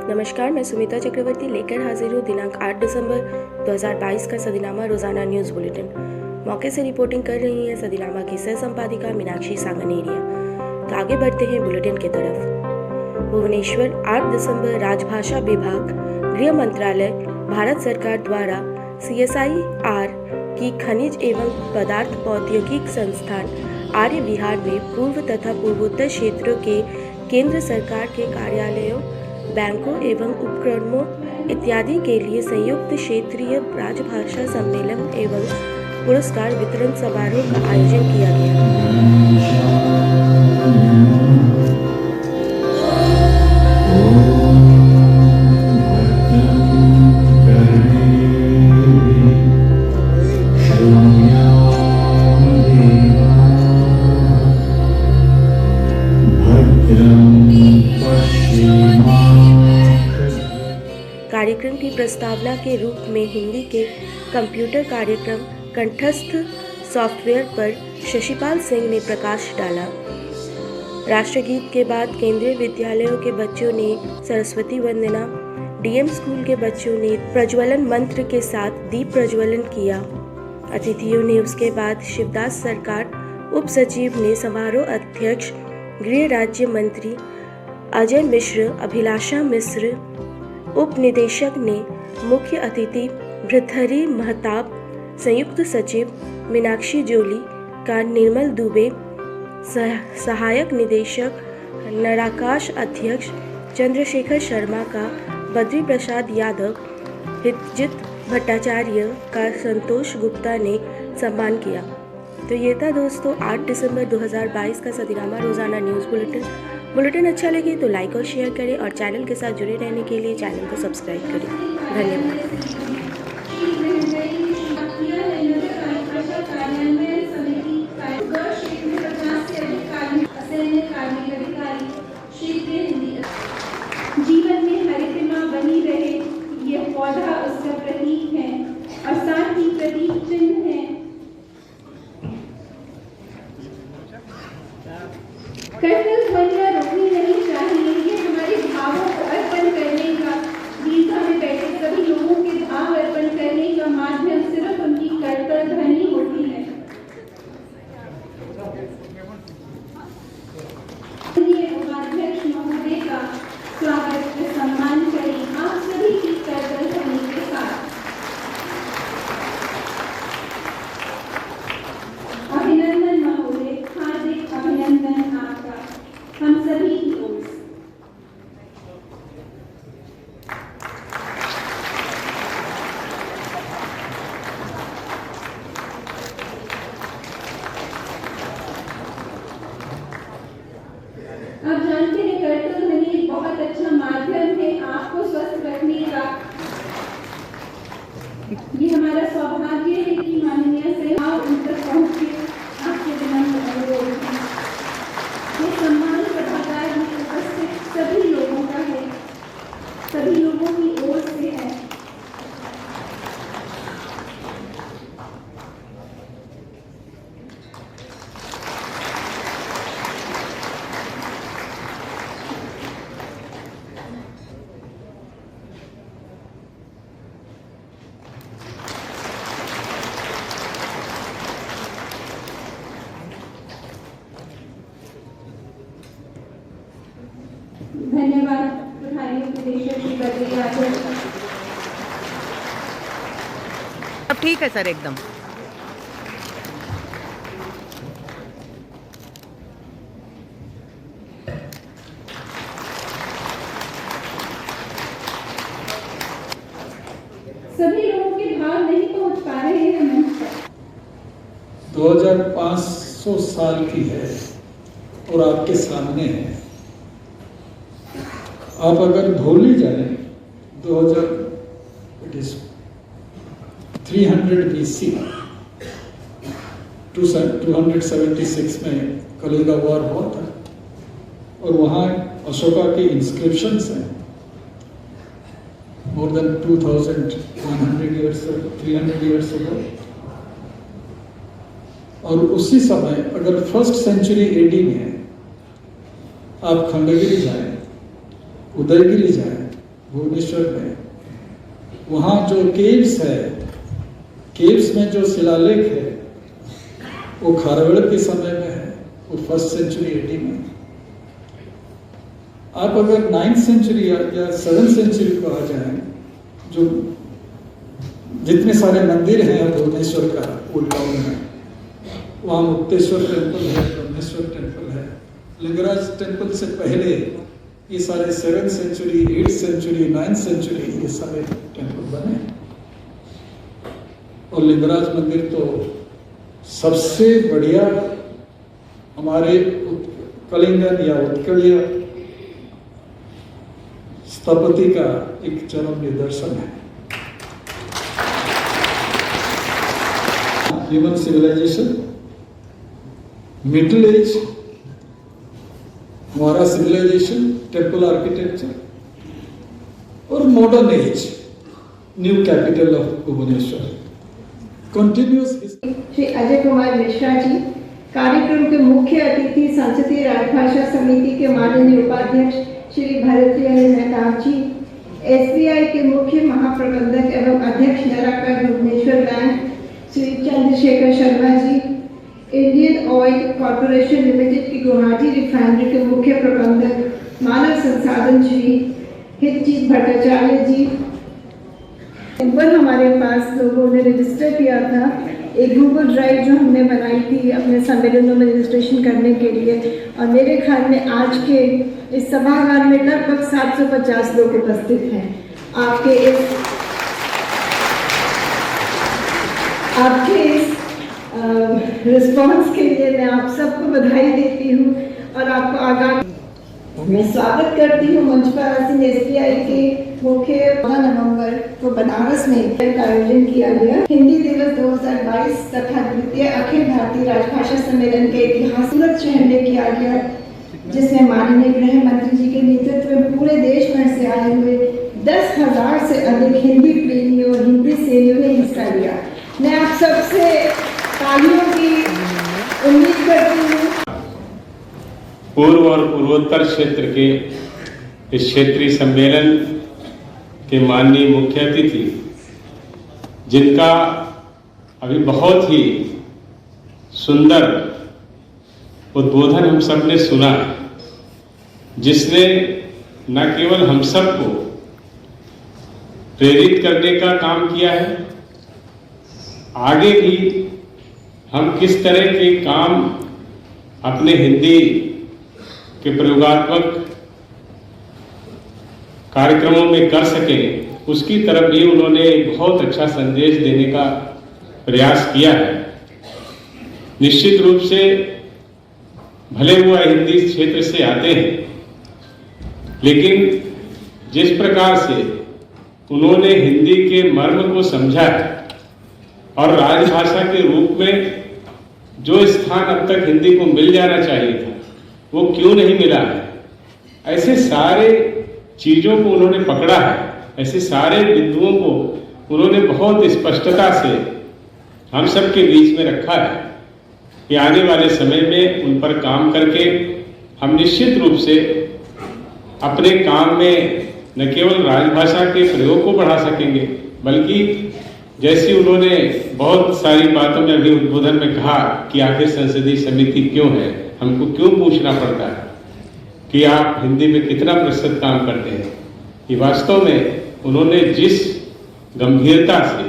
नमस्कार, मैं सुमिता चक्रवर्ती लेकर हाजिर हूँ दिनांक 8 दिसंबर 2022 का सदीनामा रोजाना न्यूज़ बुलेटिन। मौके से रिपोर्टिंग कर रही हैं सदीनामा की सह संपादिका मीनाक्षी सांगनेरिया। तो आगे बढ़ते हैं बुलेटिन की तरफ। भुवनेश्वर 8 दिसंबर राजभाषा विभाग, गृह मंत्रालय, भारत सरकार द्वारा CSIR की खनिज एवं पदार्थ प्रौद्योगिकी संस्थान आर्य विहार में पूर्व तथा पूर्वोत्तर क्षेत्रों के केंद्र सरकार के कार्यालयों, बैंकों एवं उपक्रमों इत्यादि के लिए संयुक्त क्षेत्रीय राजभाषा सम्मेलन एवं पुरस्कार वितरण समारोह का आयोजन किया गया। कार्यक्रम की प्रस्तावना के रूप में हिंदी के कंप्यूटर कार्यक्रम कंठस्थ सॉफ्टवेयर पर शशिपाल सिंह ने प्रकाश डाला। राष्ट्रगीत के बाद केंद्रीय विद्यालयों के बच्चों ने सरस्वती वंदना, DM स्कूल के बच्चों ने प्रज्वलन मंत्र के साथ दीप प्रज्वलन किया। अतिथियों ने उसके बाद शिवदास सरकार, उप सचिव ने समारोह अध्यक्ष गृह राज्य मंत्री अजय मिश्र, अभिलाषा मिश्र, उप निदेशक ने मुख्य अतिथि भृतहरि महताब, संयुक्त सचिव मीनाक्षी जोली का निर्मल दुबे, सहायक निदेशक नराकाश अध्यक्ष चंद्रशेखर शर्मा का बद्री प्रसाद यादव, हितजित भट्टाचार्य का संतोष गुप्ता ने सम्मान किया। तो ये था दोस्तों 8 दिसंबर 2022 का सदीनामा रोजाना न्यूज़ बुलेटिन अच्छा लगे तो लाइक और शेयर करें और चैनल के साथ जुड़े रहने के लिए चैनल को सब्सक्राइब करें। धन्यवाद। जीवन में हरितिमा बनी रहे, ये पौधा उसका प्रतीक है और साथ ही प्रतीक चिन्ह है। कर्तव्य ध्वनियां रोकनी नहीं चाहिए, ये हमारे भावों को अर्पण करने का, दीर्घा में बैठे सभी लोगों के भाव अर्पण करने का माध्यम सिर्फ उनकी कर्तव्य ध्वनि होती है। उपाध्यक्ष महोदय का स्वागत व सम्मान करें आप सभी की कर्तव्य ध्वनि के साथ। अभिनंदन महोदय, हार्दिक अभिनंदन आपका हम सभी की ओर से। आप जानते हैं कर्तव्य ध्वनि एक बहुत अच्छा माध्यम है आपको स्वस्थ रखने का। ये हमारा सौभाग्य है कि माननीय सहयोग उन तक पहुँच के आपके विनम्र अनुरोध है। ये सम्मान सभागार में उपस्थित सभी लोगों का है, सभी लोगों की ओर से है। धन्यवाद प्रधान निदेशक श्री बद्री राजन। अब ठीक है सर एकदम। सभी लोगों के भाव नहीं पहुंच पा रहे हैं मंच पर। 2500 साल की है और आपके सामने है। आप अगर भूल ही जाए 300 BC 276 में कलिंगा वॉर हुआ था और वहाँ अशोका के इंस्क्रिप्शंस हैं more than 2100 years 300 years ago। और उसी समय अगर 1st century AD में आप खंडगिरी जाएं, उदयगिरी जाएं, भुवनेश्वर में, वहाँ जो केव्स है, केव्स में जो शिलालेख है वो खारवेड़ के समय में है, वो 1st सेंचुरी एडी में। आप अगर 9th सेंचुरी या 7th सेंचुरी को आ जाएं, जो जितने सारे मंदिर हैं भुवनेश्वर का ओल्ड टाउन में, वहाँ मुक्तेश्वर टेम्पल है, ब्रह्मेश्वर टेम्पल है, लिंगराज टेम्पल से पहले ये सारे 7th century, 8th century, 9th century ये सारे टेम्पल बने। और लिंगराज मंदिर तो सबसे बढ़िया हमारे कलिंगन या उत्कलीय स्थापत्य का एक चरम निदर्शन है। ह्यूमन सिविलाइजेशन, मिडिल एज, हमारा सिविलाइजेशन, टेम्पल आर्किटेक्चर और modern age, new capital of Bhubaneswar, continuous. Shri Ajay Kumar Mishra ji, कार्यक्रम के मुख्य अतिथि संसदीय राजभाषा समिति के माननीय उपाध्यक्ष श्री भरतलाल मेहताब जी, SBI के मुख्य महाप्रबंधक एवं अध्यक्ष नराकर Bhubaneswar bank Shri Chandrashekhar Sharma ji, Indian oil corporation limited की गुवाहाटी रिफाइनरी के मुख्य प्रबंधक मानव संसाधन श्री हितजीत भट्टाचार्य जी। पर हमारे पास लोगों ने रजिस्टर किया था एक गूगल ड्राइव जो हमने बनाई थी अपने सम्मेलनों में रजिस्ट्रेशन करने के लिए, और मेरे ख्याल में आज के इस सभागार में लगभग 750 लोग उपस्थित हैं। आपके इस रिस्पॉन्स के लिए मैं आप सबको बधाई देती हूँ और आपको आगामी मैं स्वागत करती हूँ मंच पर आसीन SBI के मुख्य 14 नवंबर को बनारस में का आयोजन किया गया हिंदी दिवस 2022 तथा द्वितीय अखिल भारतीय राजभाषा सम्मेलन के इतिहास सूरत शहर में किया गया, जिसमें माननीय गृह मंत्री जी के नेतृत्व में पूरे देश भर से आए हुए 10,000 से अधिक हिंदी प्रेमियों और हिंदी सेवियों ने हिस्सा लिया। मैं आप सबसे तालियों की उम्मीद करती हूँ। पूर्व और पूर्वोत्तर क्षेत्र के इस क्षेत्रीय सम्मेलन के माननीय मुख्य अतिथि, जिनका अभी बहुत ही सुंदर उद्बोधन हम सब ने सुना, जिसने न केवल हम सबको प्रेरित करने का काम किया है, आगे भी हम किस तरह के काम अपने हिंदी के प्रयोगात्मक कार्यक्रमों में कर सकें, उसकी तरफ भी उन्होंने बहुत अच्छा संदेश देने का प्रयास किया है। निश्चित रूप से भले वो हिंदी क्षेत्र से आते हैं, लेकिन जिस प्रकार से उन्होंने हिंदी के मर्म को समझा है और राजभाषा के रूप में जो स्थान अब तक हिंदी को मिल जाना चाहिए था वो क्यों नहीं मिला है, ऐसे सारे चीजों को उन्होंने पकड़ा है, ऐसे सारे बिंदुओं को उन्होंने बहुत स्पष्टता से हम सब के बीच में रखा है कि आने वाले समय में उन पर काम करके हम निश्चित रूप से अपने काम में न केवल राजभाषा के प्रयोग को बढ़ा सकेंगे, बल्कि जैसी उन्होंने बहुत सारी बातों में अभी उद्बोधन में कहा कि आखिर संसदीय समिति क्यों है, हमको क्यों पूछना पड़ता है कि आप हिंदी में कितना प्रतिशत काम करते हैं। ये वास्तव में उन्होंने जिस गंभीरता से,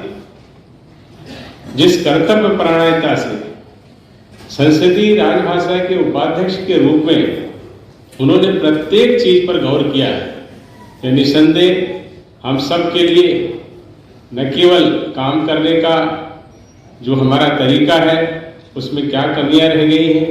जिस कर्तव्य परायणता से संसदीय राजभाषा के उपाध्यक्ष के रूप में उन्होंने प्रत्येक चीज पर गौर किया है, यह निसंदेह हम सब के लिए न केवल काम करने का जो हमारा तरीका है उसमें क्या कमियां रह गई हैं,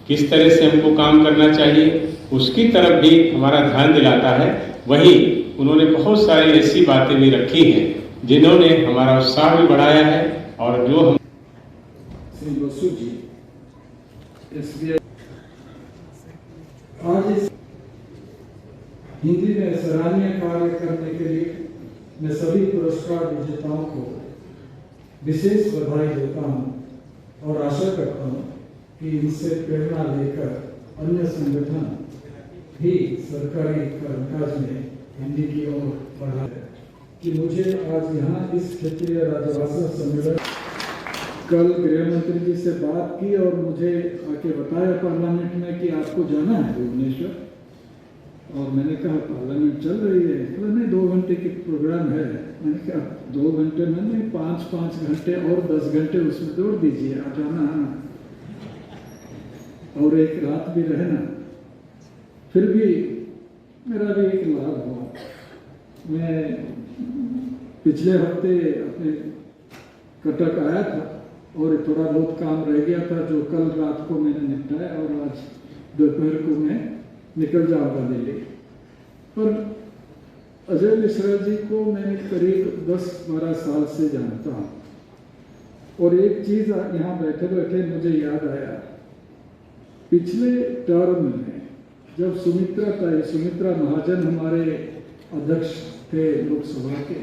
किस तरह से हमको काम करना चाहिए, उसकी तरफ भी हमारा ध्यान दिलाता है। वहीं उन्होंने बहुत सारी ऐसी बातें भी रखी हैं जिन्होंने हमारा उत्साह भी बढ़ाया है और जो हम श्री बसु जी SBI आज इस हिंदी में सराहनीय कार्य करने के लिए मैं सभी पुरस्कार विजेताओं को विशेष बधाई देता हूं और आशा करता हूं कि इनसे प्रेरणा लेकर अन्य संगठन भी सरकारी कामकाज में हिंदी की ओर बढ़ा है कि मुझे आज यहाँ इस क्षेत्रीय राजभाषा सम्मेलन कल गृह मंत्री जी से बात की और मुझे आके बताया पार्लियामेंट में कि आपको जाना है भुवनेश्वर, और मैंने कहा पार्लियामेंट चल रही है, तो नहीं 2 घंटे की प्रोग्राम है। मैंने कहा 2 घंटे में नहीं, 5 घंटे और 10 घंटे उसमें जोड़ दीजिए, आ जाना और एक रात भी रहना। फिर भी मेरा भी एक लाभ हुआ। मैं पिछले हफ्ते अपने कटक आया था और थोड़ा बहुत काम रह गया था जो कल रात को मैंने निपटाया, और आज दोपहर को मैं निकल जाऊंगा दिल्ली। पर अजय मिश्रा जी को मैं करीब 10-12 साल से जानता हूँ, और एक चीज यहाँ बैठे बैठे मुझे याद आया। पिछले टर्म में जब सुमित्रा महाजन हमारे अध्यक्ष थे लोकसभा के,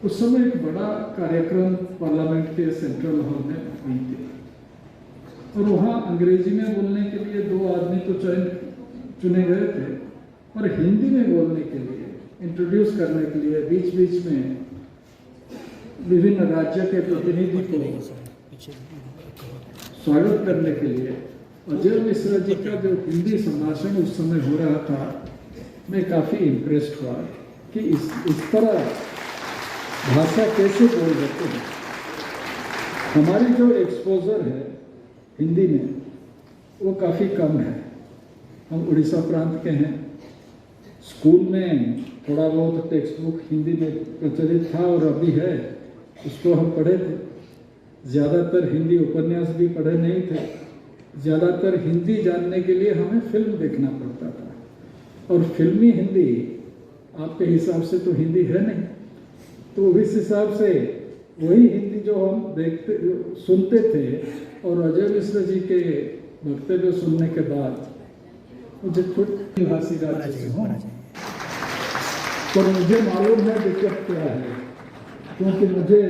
उस समय एक बड़ा कार्यक्रम पार्लियामेंट के सेंट्रल हॉल में हुई थी, और वहाँ अंग्रेजी में बोलने के लिए 2 आदमी तो चुने गए थे, और हिंदी में बोलने के लिए, इंट्रोड्यूस करने के लिए बीच बीच में विभिन्न राज्य के प्रतिनिधि को स्वागत करने के लिए अजय मिश्रा जी का जो हिंदी संभाषण उस समय हो रहा था, मैं काफ़ी इम्प्रेस्ड हुआ कि इस तरह भाषा कैसे बोल सकते हैं। हमारी जो एक्सपोजर है हिंदी में वो काफ़ी कम है। हम उड़ीसा प्रांत के हैं। स्कूल में थोड़ा बहुत टेक्स्ट बुक हिंदी में प्रचलित था और अभी है, उसको हम पढ़े थे। ज़्यादातर हिंदी उपन्यास भी पढ़े नहीं थे। ज़्यादातर हिंदी जानने के लिए हमें फिल्म देखना पड़ता था, और फिल्मी हिंदी आपके हिसाब से तो हिंदी है नहीं, तो इस हिसाब से वही हिंदी जो हम सुनते थे, और अजय मिश्रा जी के वक्तव्य सुनने के बाद मुझे खुद निवासी राज्य से हूँ, पर मुझे मालूम है दिक्कत क्या है, क्योंकि मुझे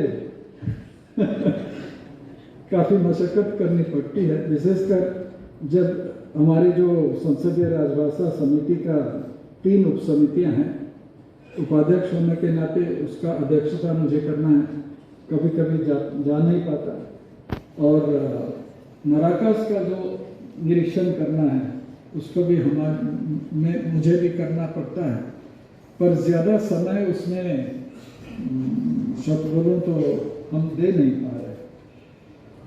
काफ़ी मशक्क़त करनी पड़ती है, विशेषकर जब हमारी जो संसदीय राजभाषा समिति का 3 उप समितियाँ हैं, उपाध्यक्ष होने के नाते उसका अध्यक्षता मुझे करना है, कभी कभी जा नहीं पाता, और मराकस का जो निरीक्षण करना है उसको भी मुझे भी करना पड़ता है, पर ज़्यादा समय उसमें सच बोलूं तो हम दे नहीं पा रहे।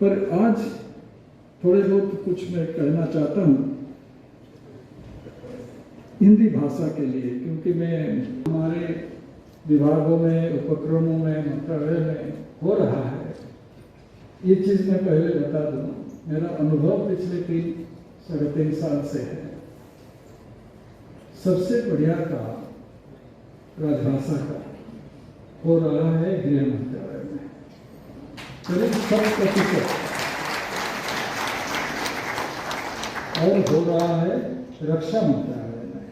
पर आज थोड़े बहुत कुछ मैं कहना चाहता हूँ हिंदी भाषा के लिए, क्योंकि मैं हमारे विभागों में, उपक्रमों में, मंत्रालय में हो रहा है। ये चीज़ मैं पहले बता दूँ, मेरा अनुभव पिछले 3-3.5 साल से है। सबसे बढ़िया काम राजभाषा का हो रहा है गृह मंत्रालय में, करीब 100%, और हो रहा है रक्षा मंत्रालय में।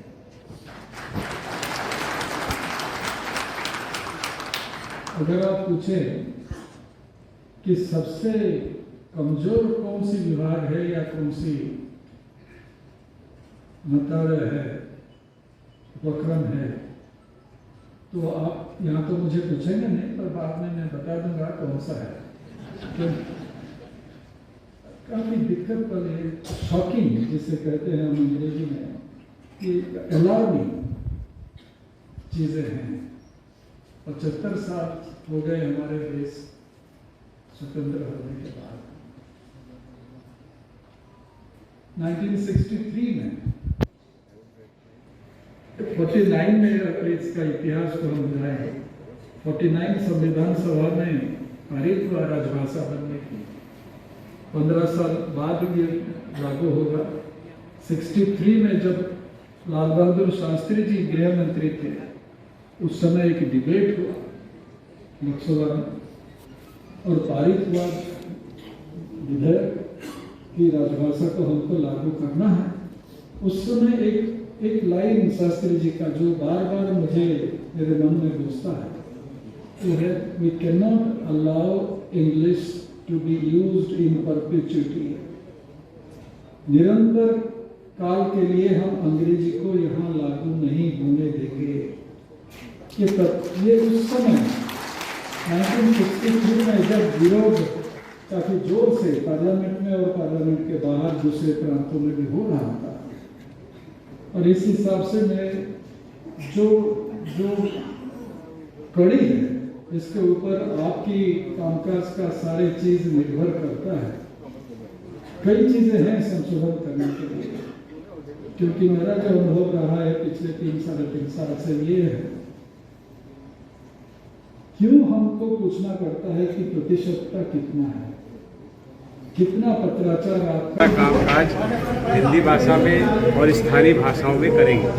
अगर आप पूछें कि सबसे कमजोर कौन सी विभाग है या कौन सी मंत्रालय है, उपक्रम है, तो आप यहाँ तो मुझे पूछेंगे नहीं, पर बाद में मैं बता दूंगा कौन सा है। तो काफ़ी दिक्कत वाले, शॉकिंग जिसे कहते हैं हम अंग्रेजी में, कि अलार्मिंग चीज़ें हैं। 75 साल हो गए हमारे देश स्वतंत्र होने के बाद। 1963 में 49 में अगर इसका इतिहास को हम जाएं, 49 संविधान सभा में पारित हुआ राजभाषा बनने की, 15 साल बाद ये लागू होगा। 63 में जब लाल बहादुर शास्त्री जी गृह मंत्री थे, उस समय एक डिबेट हुआ लोकसभा में और पारित हुआ विधेयक कि राजभाषा को हमको लागू करना है। उस समय एक लाइन शास्त्री जी का जो बार बार मुझे मेरे मन में घुसता है, वो है, we can not allow English to be used in perpetuity. निरंतर काल के लिए हम अंग्रेजी को यहाँ लागू नहीं होने देंगे। ये उस समय 1963 में जब विरोध काफी जोर से पार्लियामेंट में और पार्लियामेंट के बाहर दूसरे प्रांतों में भी हो रहा था, और इस हिसाब से मैं जो कड़ी है जिसके ऊपर आपकी कामकाज का सारी चीज निर्भर करता है, कई चीजें हैं संशोधन करने के लिए, क्योंकि मेरा जो अनुभव रहा है पिछले 3-3.5 साल से ये है, क्यों हमको पूछना पड़ता है कि प्रतिशतता कितना है, कितना पत्राचार आपका कामकाज हिंदी भाषा में और स्थानीय भाषाओं में करेंगे।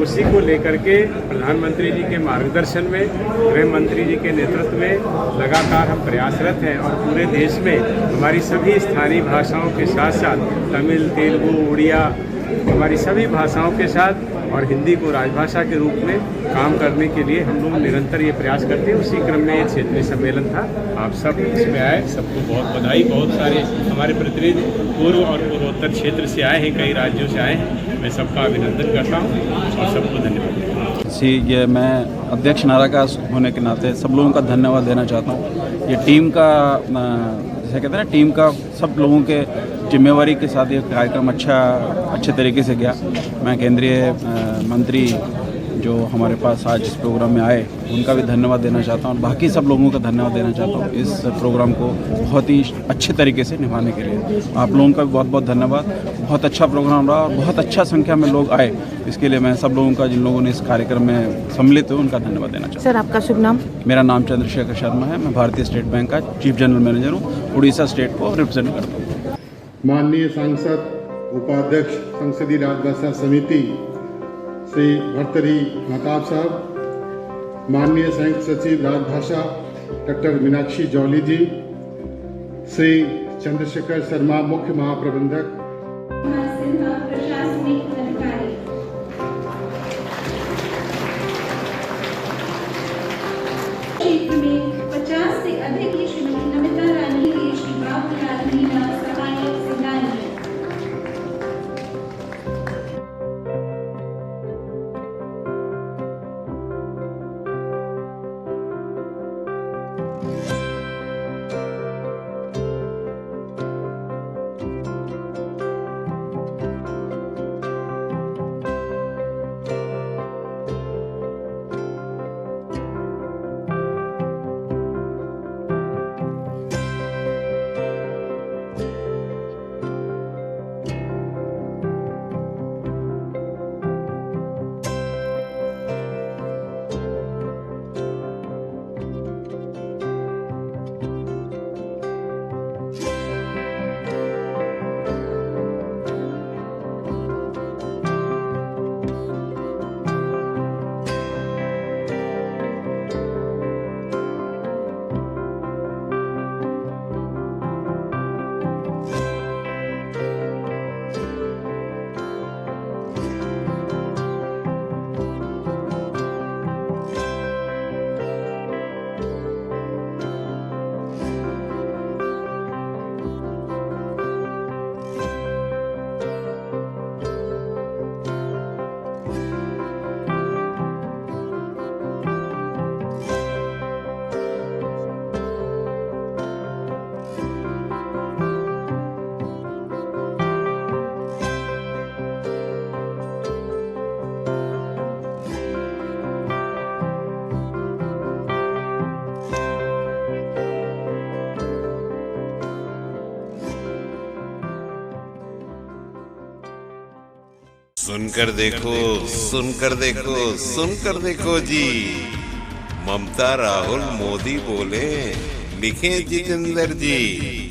उसी को लेकर के प्रधानमंत्री जी के मार्गदर्शन में, गृह मंत्री जी के नेतृत्व में लगातार हम प्रयासरत हैं, और पूरे देश में हमारी सभी स्थानीय भाषाओं के साथ साथ तमिल, तेलुगु, उड़िया, हमारी सभी भाषाओं के साथ और हिंदी को राजभाषा के रूप में काम करने के लिए हम लोग निरंतर ये प्रयास करते हैं। उसी क्रम में ये क्षेत्रीय सम्मेलन था। आप सब इसमें आए, सबको बहुत बधाई। बहुत सारे हमारे प्रतिनिधि पूर्व और पूर्वोत्तर क्षेत्र से आए हैं, कई राज्यों से आए हैं। मैं सबका अभिनंदन करता हूँ और सबको धन्यवाद। ये मैं अध्यक्ष नाराकास होने के नाते सब लोगों का धन्यवाद देना चाहता हूँ। ये टीम का जैसे कहते हैं ना, टीम का सब लोगों के जिम्मेवारी के साथ ये कार्यक्रम अच्छे तरीके से गया। मैं केंद्रीय मंत्री जो हमारे पास आज इस प्रोग्राम में आए उनका भी धन्यवाद देना चाहता हूँ, और बाकी सब लोगों का धन्यवाद देना चाहता हूँ इस प्रोग्राम को बहुत ही अच्छे तरीके से निभाने के लिए। आप लोगों का भी बहुत बहुत धन्यवाद। बहुत अच्छा प्रोग्राम रहा और बहुत अच्छा संख्या में लोग आए, इसके लिए मैं सब लोगों का, जिन लोगों ने इस कार्यक्रम में सम्मिलित हुए, उनका धन्यवाद देना चाहता हूँ। सर, आपका शुभ नाम? मेरा नाम चंद्रशेखर शर्मा है। मैं भारतीय स्टेट बैंक का चीफ जनरल मैनेजर हूँ, उड़ीसा स्टेट को रिप्रेजेंट करता हूँ। माननीय सांसद उपाध्यक्ष संसदीय राजभाषा समिति श्री भर्तृहरि महताब साहब, माननीय संयुक्त सचिव राजभाषा डॉक्टर मीनाक्षी जौली जी, श्री चंद्रशेखर शर्मा मुख्य महाप्रबंधक, सिन्हा प्रशासनिक अधिकारी, क्षेत्र में 50 से अधिक की श्रीमती नमिता रानी, श्री बाबूलाल मीणा सहायक सेनानी। सुनकर देखो, सुनकर देखो, सुनकर देखो जी। ममता राहुल मोदी बोले, लिखे जितेंद्र जी।